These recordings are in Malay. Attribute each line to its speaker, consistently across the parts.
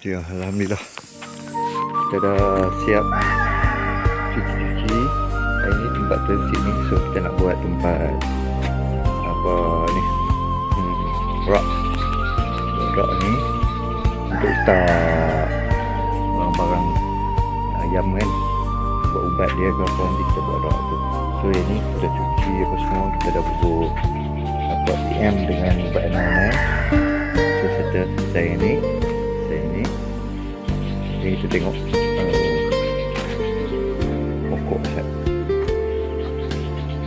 Speaker 1: Ya, alhamdulillah kita dah siap cuci-cuci. Ini tempat transit ni, so kita nak buat tempat apa ni, rak ni untuk letak barang-barang ayam kan, buat ubat dia ke apa, nanti kita buat rak tu. So yang ni kita dah cuci apa semua, kita dah bubur apa PM dengan ubat anai. So kita selesai ni. Jadi kita tengok pokok Ustaz.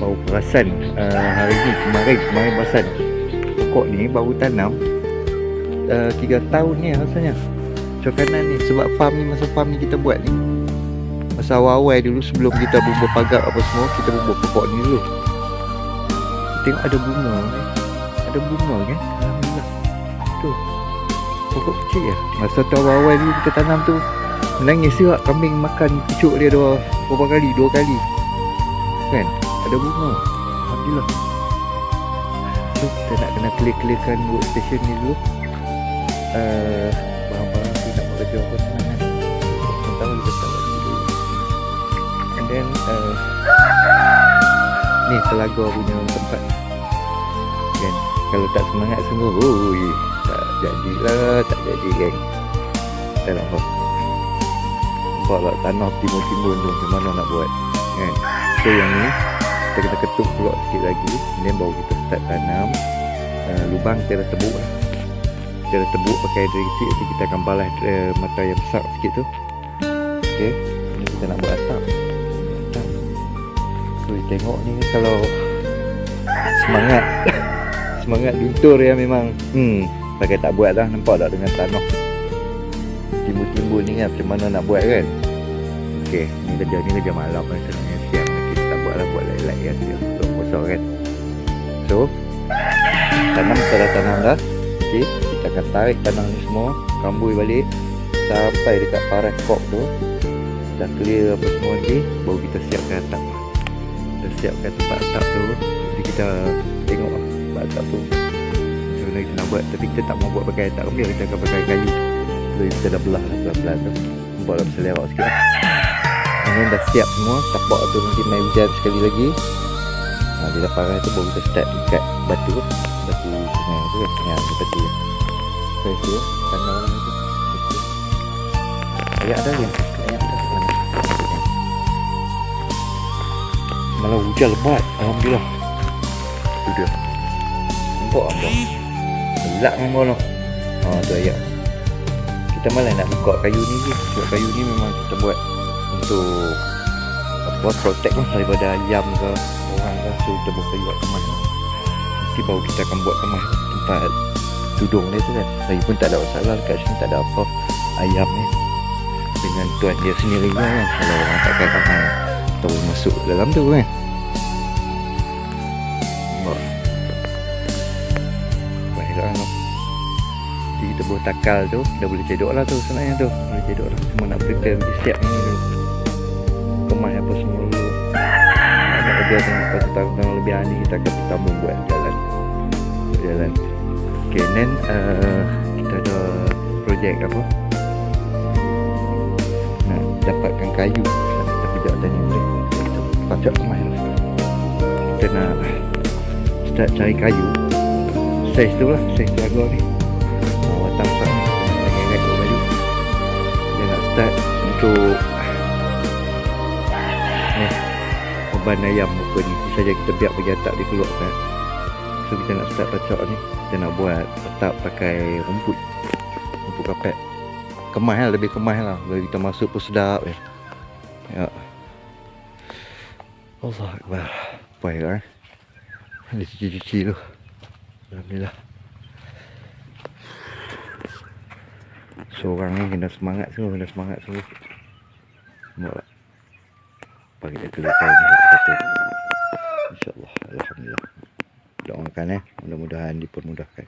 Speaker 1: Baru perasan hari ni, kemarin perasan pokok ni baru tanam 3 tahun ni rasanya. Cokanan ni sebab masa farm ni kita buat ni, masa awal-awal dulu sebelum kita bubur pagar apa semua, kita bubur pokok ni dulu. Tengok ada bunga kan, alhamdulillah. Tu pokok kecil ya. Masa tu awal-awal dulu kita tanam tu, menangis juga kambing makan pucuk dia dua kali kan, ada bunga, alhamdulillah. So kita nak kena clear-clearkan workstation ni dulu. Barang-barang tu nak buat kerja apa semua kan, pertama kita start buat dulu. And then ni Selagor punya tempat kan, kalau tak semangat sungguh, tak jadi geng. Tak nampak lah tanah timbun-timbun tu, macam mana nak buat kan. So yang ni kita kena ketuk pula sikit lagi, then baru kita start tanam. Lubang kita dah tebuk lah, kita dah tebuk pakai drill kecil. Nanti kita akan balas mata yang besar sikit tu. Ok, ni kita nak buat atap. So tengok ni, kalau semangat luntur ya memang. Pakai tak buat dah, nampak tak dengan tanah timbul-timbul ni kan, macam mana nak buat kan. Ok, ni kerja malam kan sebenarnya. Siang nanti kita tak buat lah, buat light-light kan, untuk kosong kan. So kita dah tanam dah. Ok, kita akan tarik tanah ni semua, kambui balik sampai dekat paras kok tu. Dah clear apa semua nanti, baru kita siapkan atap. Kita siapkan tempat atap tu. Jadi kita tengok lah tempat atap tu macam mana kita nak buat. Tapi kita tak mau buat pakai atap biar kita akan pakai kayu. Jadi kita dah belah lah pelan-pelan tu, buat lah berselewak sikit lah. Ini dah siap semua. Tapak tu nanti main hujan sekali lagi. Dia dah paras tu, baru kita start ikat batu sungai tu kan. Ya, batu ya. So itu tanah orang tu ayak dah kan, ayak dah malah hujan lebat, alhamdulillah. Tu dia, nampak apa gelak memang tu. Tu ayak. Kita malah nak buka kayu ni je, sebab kayu ni memang kita buat untuk apa, protect lah daripada ayam ke orang ke. So kita buat kayu kat kemas, nanti baru kita akan buat kemas tempat tudung dia tu kan. Lagipun tak ada masalah, kat sini tak ada apa ayam ni, dengan tuan dia sendiri kan. Kalau orang takkan ramai atau masuk dalam tu kan. Nampak baiklah tu. Jadi kita buat takal tu, dah boleh cedok lah tu sebenarnya tu. Boleh cedok lah, cuma nak prepare siap ni dulu, kemas apa semua dulu. Nak kerja lepas tu tahun lebih hari ni kita akan pertama buat jalan. Ok, then kita ada projek apa, nak dapatkan kayu. Tapi tak tanya boleh, kita pacak kemas lah. Kita nak start cari kayu saiz tu lah, saiz Selagor ni, watang besar ni, dengan buat baju. Kita nak start untuk ni beban ayam muka ni. Ni saja kita biar bagi atap dia keluar kan. So kita nak start pacak ni, kita nak buat atap pakai rumput kapet. Kemas lah, lebih kemas lah, bila kita masuk pun sedap ya. Allah Akbar. Baik lah dia cuci-cuci tu, alhamdulillah. Seorang ni kena semangat semua. Nampak tak? Bagi kita kelihatan ni satu-satu. InsyaAllah, alhamdulillah. Doakan mudah-mudahan dipermudahkan.